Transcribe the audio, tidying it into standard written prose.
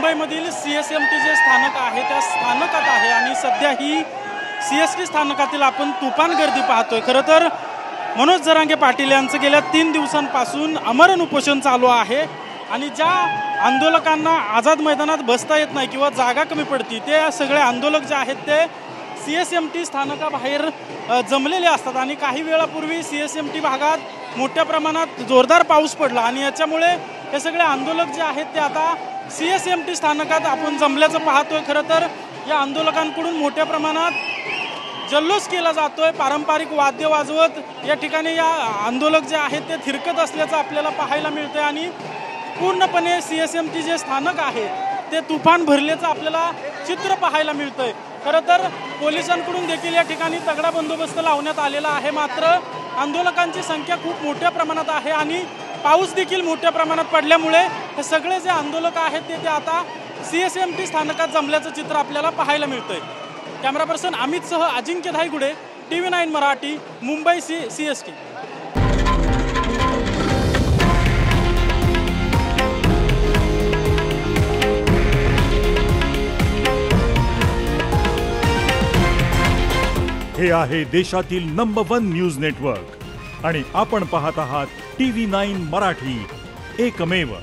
मुंबईमधील CSMT जे स्थानक आहे त्या स्थानकात आहे आणि सध्या ही CST स्थानकातील आपण तुफान गर्दी पाहतोय। खरं तर मनोज जरांगे पाटील यांचं गेल्या 3 दिवसांपासून आमरण उपोषण चालू आहे आणि ज्या आंदोलकांना आझाद मैदानात बसता येत नाही किंवा जागा कमी पडती ते सगळे आंदोलक जे आहेत ते CSMT स्थानकाबाहेर जमलेले असतात आणि काही वेळापूर्वी CSMT भागात मोठ्या प्रमाणात जोरदार पाऊस पडला आणि याच्यामुळे हे सगळे आंदोलक जे आहेत ते आता CSMT स्थानकात आपण जमल्याचं पाहतोय। खरं तर या आंदोलकांकडून मोठ्या प्रमाणात जल्लोष केला जातोय, पारंपरिक वाद्य वाजवत या ठिकाणी या आंदोलक जे आहेत ते थिरकत असल्याचं आपल्याला पाहायला मिळतंय आणि पूर्णपणे CSMT जे स्थानक आहे ते तुफान भरल्याचं आपल्याला चित्र पाहायला मिळतंय। खरं तर पोलिसांकडून देखील या ठिकाणी तगडा बंदोबस्त लावण्यात आलेला आहे, मात्र आंदोलकांची संख्या खूप मोठ्या प्रमाणात आहे आणि पाऊस देखील मोठ्या प्रमाणात पडल्यामुळे हे सगळे जे आंदोलक आहेत ते आता CSMT स्थानकात जमल्याचं चित्र आपल्याला पाहायला मिळतंय। कॅमेरा पर्सन अमितसह अजिंक्य धायगुडे, TV9 मराठी, मुंबई CST। हे आहे देशातील नंबर 1 न्यूज नेटवर्क आणि आपण पाहत आहात TV9 मराठी, एकमेव।